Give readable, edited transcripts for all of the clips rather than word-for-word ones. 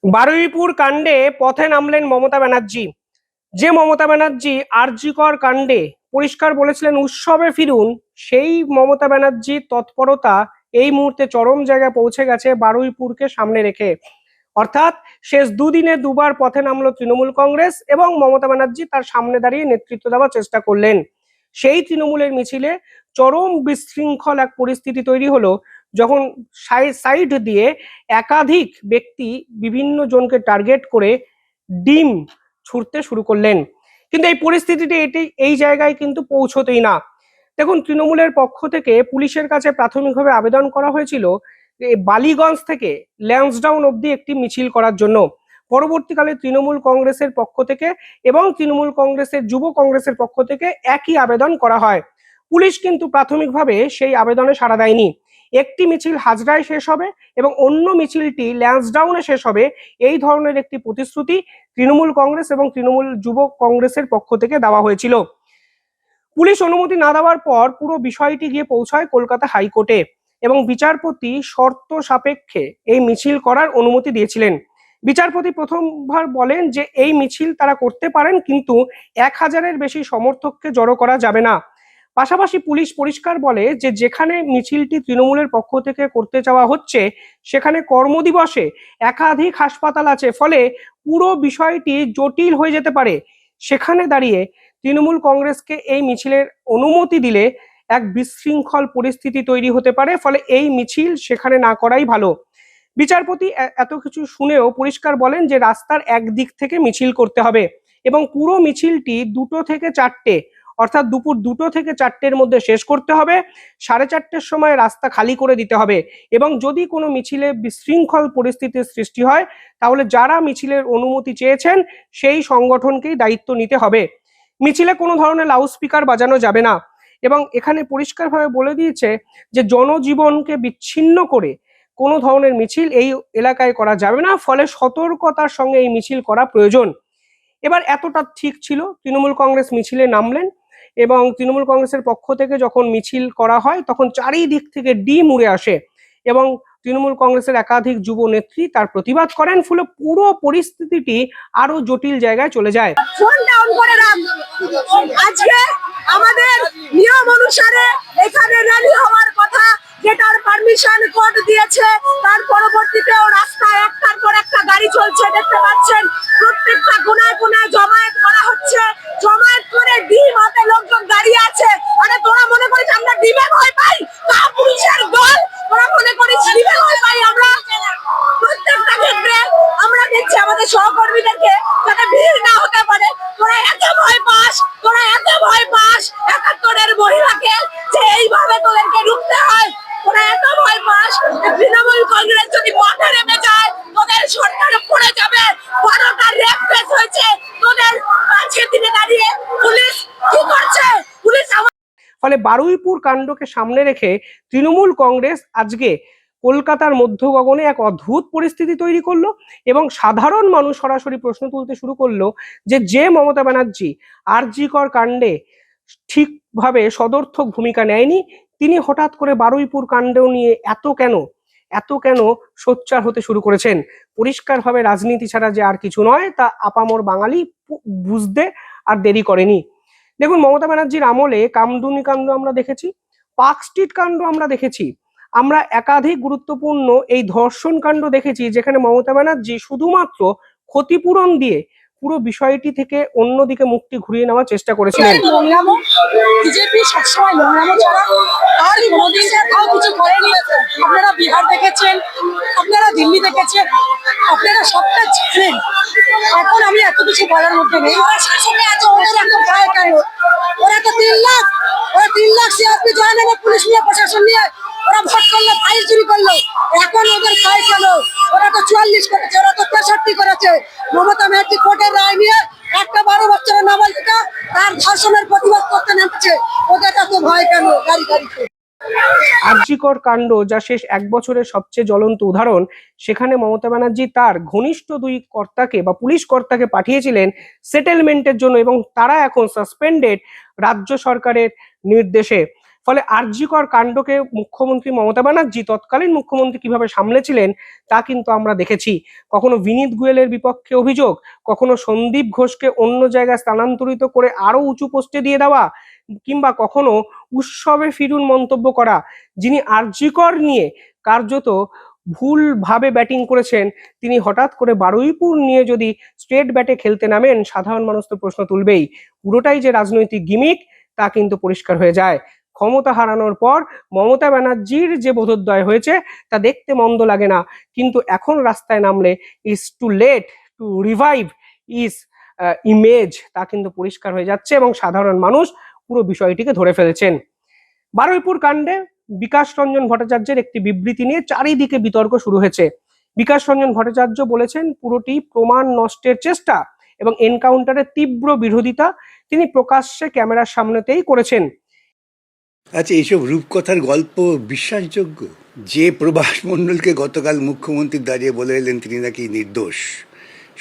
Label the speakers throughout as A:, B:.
A: বারুইপুর কাণ্ডে পথে নামলেন মমতা ব্যানার্জি। যে মমতা ব্যানার্জি আরজি কর কাণ্ডে পরিষ্কার বলেছিলেন উৎসবে ফিরুন, সেই মমতা ব্যানার্জির তৎপরতা এই মুহূর্তে চরম জায়গায় পৌঁছে গেছে বারুইপুরকে সামনে রেখে। অর্থাৎ শেষ দুদিনে দুবার পথে নামলো তৃণমূল কংগ্রেস এবং মমতা ব্যানার্জি তার সামনে দাঁড়িয়ে নেতৃত্ব দেওয়ার চেষ্টা করলেন। সেই তৃণমূলের মিছিলে চরম বিশৃঙ্খল এক পরিস্থিতি তৈরি হলো যখন সাইড দিয়ে একাধিক ব্যক্তি বিভিন্ন জনকে টার্গেট করে ডিম ছুড়তে শুরু করলেন। কিন্তু এই পরিস্থিতিটি এই জায়গায় কিন্তু পৌঁছতেই না। দেখুন, তৃণমূলের পক্ষ থেকে পুলিশের কাছে প্রাথমিকভাবে আবেদন করা হয়েছিল বালিগঞ্জ থেকে ল্যান্সডাউন অবধি একটি মিছিল করার জন্য। পরবর্তীকালে তৃণমূল কংগ্রেসের পক্ষ থেকে এবং তৃণমূল কংগ্রেসের যুব কংগ্রেসের পক্ষ থেকে একই আবেদন করা হয়। পুলিশ কিন্তু প্রাথমিকভাবে সেই আবেদনে সাড়া দেয়নি। একটি মিছিল হাজরায় শেষ হবে এবং অন্য মিছিলটি ল্যান্সডাউনে শেষ হবে, এই ধরনের একটি প্রতিশ্রুতি তৃণমূল কংগ্রেস এবং তৃণমূল যুব কংগ্রেসের পক্ষ থেকে দেওয়া হয়েছিল। পুলিশ অনুমতি না দেওয়ার পর পুরো বিষয়টি গিয়ে পৌঁছায় কলকাতা হাইকোর্টে এবং বিচারপতি শর্ত সাপেক্ষে এই মিছিল করার অনুমতি দিয়েছিলেন। বিচারপতি প্রথমবার বলেন যে এই মিছিল তারা করতে পারেন, কিন্তু 1000-এর বেশি সমর্থককে জড়ো করা যাবে না। পাশাপাশি পুলিশ পরিষ্কার বলে যে যেখানে মিছিলটি তৃণমূলের পক্ষ থেকে করতে চাওয়া হচ্ছে সেখানে কর্মদিবসে একাধিক হাসপাতাল আছে, ফলে পুরো বিষয়টি জটিল হয়ে যেতে পারে। সেখানে দাঁড়িয়ে তৃণমূল কংগ্রেসকে এই মিছিলের অনুমতি দিলে এক বিশৃঙ্খল পরিস্থিতি তৈরি হতে পারে, ফলে এই মিছিল সেখানে না করাই ভালো। বিচারপতি এত কিছু শুনেও পরিষ্কার বলেন যে রাস্তার একদিক থেকে মিছিল করতে হবে এবং পুরো মিছিলটি 2টো থেকে 4টে, অর্থাৎ দুপুর 2টো থেকে 4টের মধ্যে শেষ করতে হবে। 4:30-র সময় রাস্তা খালি করে দিতে হবে এবং যদি কোনো মিছিলে বিশৃঙ্খল পরিস্থিতির সৃষ্টি হয় তাহলে যারা মিছিলের অনুমতি চেয়েছেন সেই সংগঠনকেই দায়িত্ব নিতে হবে। মিছিলে কোনো ধরনের লাউডস্পিকার বাজানো যাবে না এবং এখানে পরিষ্কারভাবে বলে দিয়েছে যে জনজীবনকে বিচ্ছিন্ন করে কোনো ধরনের মিছিল এই এলাকায় করা যাবে না, ফলে সতর্কতার সঙ্গে এই মিছিল করা প্রয়োজন। এবার এতটা ঠিক ছিল, তৃণমূল কংগ্রেস মিছিলে নামলেন এবং তৃণমূল কংগ্রেসের পক্ষ থেকে যখন মিছিল করা হয় তখন চারিদিক থেকে ডিম উড়ে আসে এবং তৃণমূল কংগ্রেসের একাধিক যুব নেত্রী তার প্রতিবাদ করেন, ফলে পুরো পরিস্থিতিটি আরো জটিল জায়গায় চলে যায়।
B: ফোন ডাউন করে রাখ। আজকে আমাদের নিয়ম অনুসারে এখানে র্যালি হওয়ার কথা, যেটার পারমিশন কোর্ট দিয়েছে, তার পরবর্তীতেও রাস্তায় একটার পর একটা গাড়ি চলছে, দেখতে পাচ্ছেন। প্রত্যেকটা কোনায় কোনায় জমায়েত করা হচ্ছে, জমায়েত করে ডিম হাতে লোকজন দাঁড়িয়ে আছে। আরে তোরা মনে করিস আমরা ডিমে ভয় পাই? তা পুলিশের দল, তোরা মনে করিস ডিমে ভয় পাই আমরা? প্রত্যেকটা ক্ষেত্রে আমরা দেখছি আমাদের সহকর্মীদেরকে যাতে ভিড় না হতে পারে। তোরা এত ভয় পাস, তোরা এত ভয় পাস 71-এর মহিলাকে যে এইভাবে তোদেরকে রুখতে হয়। তোরা এত ভয় পাস তৃণমূল কংগ্রেস যদি মাঠে নেমে যায় তোদের সরকার পড়ে যাবে। 12টা রেপ কেস হয়েছে তোদের, আজকে দিনে দাঁড়িয়ে পুলিশ কি করছে? পুলিশ
A: ফলে বারুইপুর কাণ্ডকে সামনে রেখে তৃণমূল কংগ্রেস আজকে কলকাতার মধ্য গগনে এক অদ্ভুত পরিস্থিতি তৈরি করলো এবং সাধারণ মানুষ সরাসরি প্রশ্ন তুলতে শুরু করলো যে মমতা ব্যানার্জি আরজি কর কাণ্ডে ঠিকভাবে সদর্থক ভূমিকা নেয়নি, তিনি হঠাৎ করে বারুইপুর কাণ্ড নিয়ে এত কেন সোচ্চার হতে শুরু করেছেন। পরিষ্কারভাবে রাজনীতি ছাড়া যে আর কিছু নয় তা আপামর বাঙালি বুঝতে আর দেরি করেনি। দেখুন, মমতা ব্যানার্জির আমলে কামদুনি কাণ্ড আমরা দেখেছি, পার্ক স্ট্রিট কাণ্ড আমরা দেখেছি, আমরা একাধিক গুরুত্বপূর্ণ এই ধর্ষণ কাণ্ড দেখেছি যেখানে মমতা ব্যানার্জি শুধুমাত্র ক্ষতিপূরণ দিয়ে পুরো বিষয়টি থেকে অন্যদিকে মুখটি ঘুরিয়ে নেওয়ার চেষ্টা করেছিলেন।
B: বিজেপি সবসময় নোংরামো ছাড়া আর কোনোদিন তাও কিছু করেনি। আপনারা বিহার দেখেছেন, আপনারা দিল্লি দেখেছেন, আপনারা সবটা জানেন। এখন আমি এত কিছু বলার মধ্যে নেই। ওরা শাসনে আছে, ওদের এত ভয় কেন? ওরা তো 3 লাখ সিআরপি জয়েন হবে পুলিশ নিয়ে, প্রশাসন নিয়ে। ওরা ভোট করলো, ফাইল চুরি করলো, এখন ওদের ভয় কেন? ওরা তো 44 করেছে, ওরা তো 63 করেছে। মমতা ব্যানার্জি কোর্টের রায় নিয়ে একটা 12 বছরের নাবালিকা তার ধর্ষণের প্রতিবাদ করতে নেমেছে, ওদের এত ভয় কেন? গাড়িতে
A: আরজি কর কাণ্ড যা শেষ 1 বছরের সবচেয়ে জ্বলন্ত উদাহরণ, সেখানে মমতা ব্যানার্জি তার ঘনিষ্ঠ 2 কর্তাকে বা পুলিশ কর্তাকে পাঠিয়েছিলেন সেটেলমেন্টের জন্য এবং তারা এখন সাসপেন্ডেড রাজ্য সরকারের নির্দেশে। ফলে আরজিকর কাণ্ডকে মুখ্যমন্ত্রী মমতা ব্যানার্জি তৎকালীন মুখ্যমন্ত্রী কিভাবে সামলেছিলেন তা কিন্তু আমরা দেখেছি। কখনো বিনীত গোয়েলের বিপক্ষে অভিযোগ, কখনো সন্দীপ ঘোষকে অন্য জায়গায় স্থানান্তরিত করে আরো উঁচু পোস্টে দিয়ে দেওয়া, কিংবা কখনো উৎসবে ফিরুন মন্তব্য করা। যিনি আরজিকর নিয়ে কার্যত ভুলভাবে ব্যাটিং করেছেন, তিনি হঠাৎ করে বারুইপুর নিয়ে যদি স্ট্রেট ব্যাটে খেলতে নামেন, সাধারণ মানুষ তো প্রশ্ন তুলবেই। পুরোটাই যে রাজনৈতিক গিমিক তা কিন্তু পরিষ্কার হয়ে যায়। ক্ষমতা হারানোর পর মমতা ব্যানার্জির যে বোধোদয় হয়েছে তা দেখতে মন্দ লাগে না, কিন্তু এখন রাস্তায় নামলে is too late to revive his image, তা কিন্তু পরিষ্কার হয়ে যাচ্ছে এবং সাধারণ মানুষ পুরো বিষয়টিকে ধরে ফেলেছেন। বারুইপুর কাণ্ডে বিকাশ রঞ্জন ভট্টাচার্যের একটি বিবৃতি নিয়ে চারিদিকে বিতর্ক শুরু হয়েছে। বিকাশ রঞ্জন ভট্টাচার্য বলেছেন পুরোটি প্রমাণ নষ্টের চেষ্টা এবং এনকাউন্টারের তীব্র বিরোধিতা তিনি প্রকাশ্যে ক্যামেরার সামনেতেই করেছেন।
C: আচ্ছা, এইসব রূপকথার গল্প বিশ্বাসযোগ্য? যে প্রভাস মণ্ডলকে গতকাল মুখ্যমন্ত্রী দাঁড়িয়ে বলে এলেন তিনি নাকি নির্দোষ,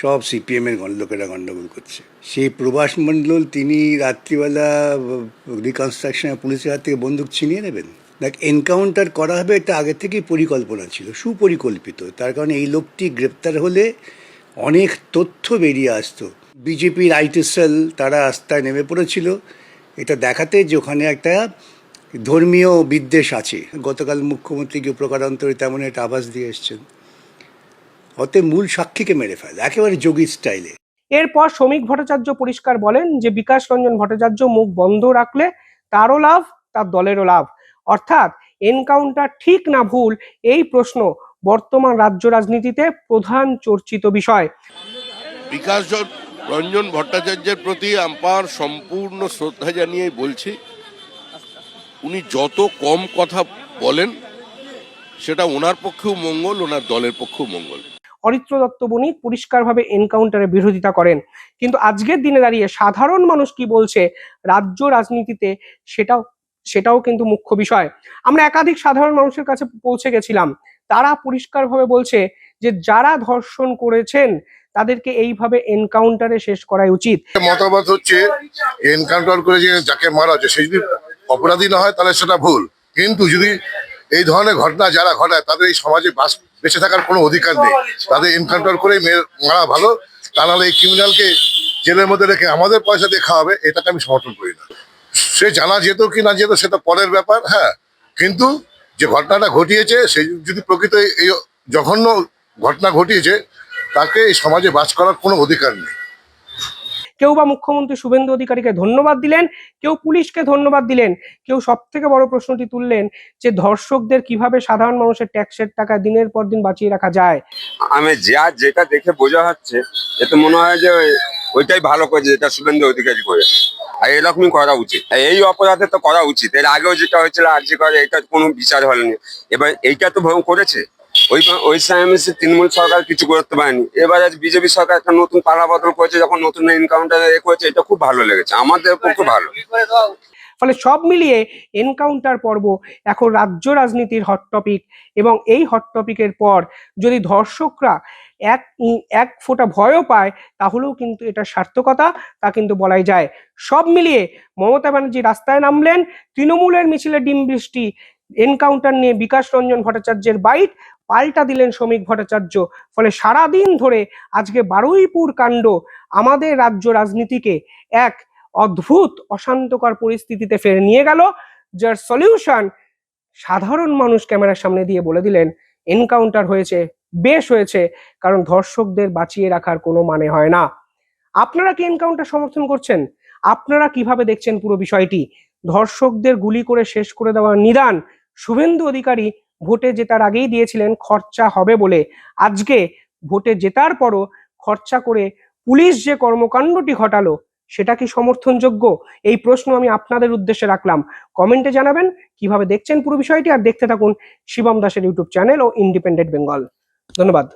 C: সব সিপিএমের লোকেরা গণ্ডগোল করছে, সেই প্রভাস মণ্ডল তিনি রাত্রিবেলা রিকনস্ট্রাকশনে পুলিশের হাত থেকে বন্দুক ছিনিয়ে নেবেন? দেখ, এনকাউন্টার করা হবে এটা আগে থেকেই পরিকল্পনা ছিল, সুপরিকল্পিত। তার কারণে এই লোকটি গ্রেপ্তার হলে অনেক তথ্য বেরিয়ে আসতো। বিজেপির আইটি সেল তারা রাস্তায় নেমে পড়েছিল এটা দেখাতে যে ওখানে একটা ধর্মীয় বিদ্বেষ আছে। গতকাল মুখ্যমন্ত্রীকে প্রকারান্তরে তেমন একটা আভাস দিয়ে এসছেন। অতএব মূল সাক্ষীকে মেরে ফেলে একেবারে যোগী স্টাইলে।
A: এরপর শ্রমিক ভট্টাচার্য পরিষ্কার বলেন যে বিকাশ রঞ্জন ভট্টাচার্য মুখ বন্ধ রাখলে তারও লাভ, তার দলেরও লাভ। অর্থাৎ এনকাউন্টার ঠিক না ভুল, এই প্রশ্ন বর্তমান রাজ্য রাজনীতিতে প্রধান চর্চিত বিষয়।
D: বিকাশ রঞ্জন ভট্টাচার্যের প্রতি আমার সম্পূর্ণ শ্রদ্ধা জানিয়ে বলছি, উনি যত কম কথা বলেন সেটা ওনার পক্ষেও মঙ্গল, ওনার দলের পক্ষেও মঙ্গল।
A: অরিত্র দত্ত বণিক পরিষ্কারভাবে এনকাউন্টারের বিরোধিতা করেন, কিন্তু আজকের দিনে দাঁড়িয়ে সাধারণ মানুষ কি বলছে রাজ্য রাজনীতিতে সেটাও কিন্তু মুখ্য বিষয়। আমরা একাধিক সাধারণ মানুষের কাছে পৌঁছে গেছিলাম, তারা পরিষ্কারভাবে বলছে যে যারা ধর্ষণ করেছেন তাদেরকে এইভাবে এনকাউন্টারে শেষ করাই উচিত।
E: মতামত হচ্ছে এনকাউন্টার করে যে যাকে মারা হচ্ছে সে যদি অপরাধী না হয় তাহলে সেটা ভুল, কিন্তু যদি এই ধরনের ঘটনা যারা ঘটায় তাদের এই সমাজে বেঁচে থাকার কোনো অধিকার নেই, তাদের এনকাউন্টার করে মারা ভালো। তা নাহলে এই ক্রিমিনালকে জেলের মধ্যে রেখে আমাদের পয়সা দিয়ে খাওয়াবে, এটাকে আমি সমর্থন করি না। সে জানা যেত কি না যেত সেটা পরের ব্যাপার, হ্যাঁ, কিন্তু যে ঘটনাটা ঘটিয়েছে সে যদি প্রকৃত এই জঘন্য ঘটনা ঘটিয়েছে তাকে এই সমাজে বাস করার কোনো অধিকার নেই।
A: কেউ বা মুখ্যমন্ত্রী শুভেন্দু অধিকারীকে ধন্যবাদ দিলেন, কেউ পুলিশকে ধন্যবাদ দিলেন, কেউ সব থেকে বড় প্রশ্নটি তুললেন যে ধর্ষকদের কিভাবে সাধারণ মানুষের ট্যাক্সের টাকা দিনের পর দিন বাঁচিয়ে রাখা যায়।
F: আমি যেটা দেখে বোঝা হচ্ছে এতে মনে হয় যে ওইটাই ভালো করেছে যেটা শুভেন্দু অধিকারী করে, আর এরকমই করা উচিত। এই অপরাধে তো করা উচিত। এর আগেও যেটা হয়েছিল আরজি করে, এটা কোনো বিচার হয়নি। এবার এইটা তো করেছে ওই সময় তৃণমূল সরকার কিছু করতে পারেনি। এবার আজ বিজেপি সরকার একটা নতুন পালা বদল করেছে, যখন নতুন এনকাউন্টার করেছে, এটা খুব ভালো লেগেছে, আমাদের পক্ষে ভালো।
A: ফলে সব মিলিয়ে এনকাউন্টার পর্ব এখন রাজ্য রাজনীতির হট টপিক, এবং এই হট টপিকের পর যদি ধর্ষকরা এক ফোঁটা ভয়ও পায় তাহলেও কিন্তু এটা সার্থকতা, তা কিন্তু বলাই যায়। সব মিলিয়ে মমতা ব্যানার্জি রাস্তায় নামলেন, তৃণমূলের মিছিলে ডিম বৃষ্টি, এনকাউন্টার নিয়ে বিকাশ রঞ্জন ভট্টাচার্যের বাইট, পাল্টা দিলেন শ্রমিক ভট্টাচার্য। ফলে সারাদিন ধরে আজকে বারুইপুর কাণ্ড আমাদের রাজ্য রাজনীতিকে এক অদ্ভুত অশান্তকর পরিস্থিতিতে ফেরে নিয়ে গেল, যার সলিউশন সাধারণ মানুষ ক্যামেরার সামনে দিয়ে বলে দিলেন এনকাউন্টার হয়েছে, বেশ হয়েছে, কারণ ধর্ষকদের বাঁচিয়ে রাখার কোনো মানে হয় না। আপনারা কি এনকাউন্টার সমর্থন করছেন? আপনারা কিভাবে দেখছেন পুরো বিষয়টি? ধর্ষকদের গুলি করে শেষ করে দেওয়ার নিদান শুভেন্দু অধিকারী ভোটে জেতার আগেই দিয়েছিলেন খরচা হবে বলে, আজকে ভোটে জেতার পরও খরচা করে পুলিশ যে কর্মকাণ্ডটি ঘটালো সেটা কি সমর্থনযোগ্য? এই প্রশ্ন আমি আপনাদের উদ্দেশ্যে রাখলাম। কমেন্টে জানাবেন কিভাবে দেখছেন পুরো বিষয়টি, আর দেখতে থাকুন শিবম দাসের ইউটিউব চ্যানেল ও ইন্ডিপেন্ডেন্ট বেঙ্গল। ধন্যবাদ।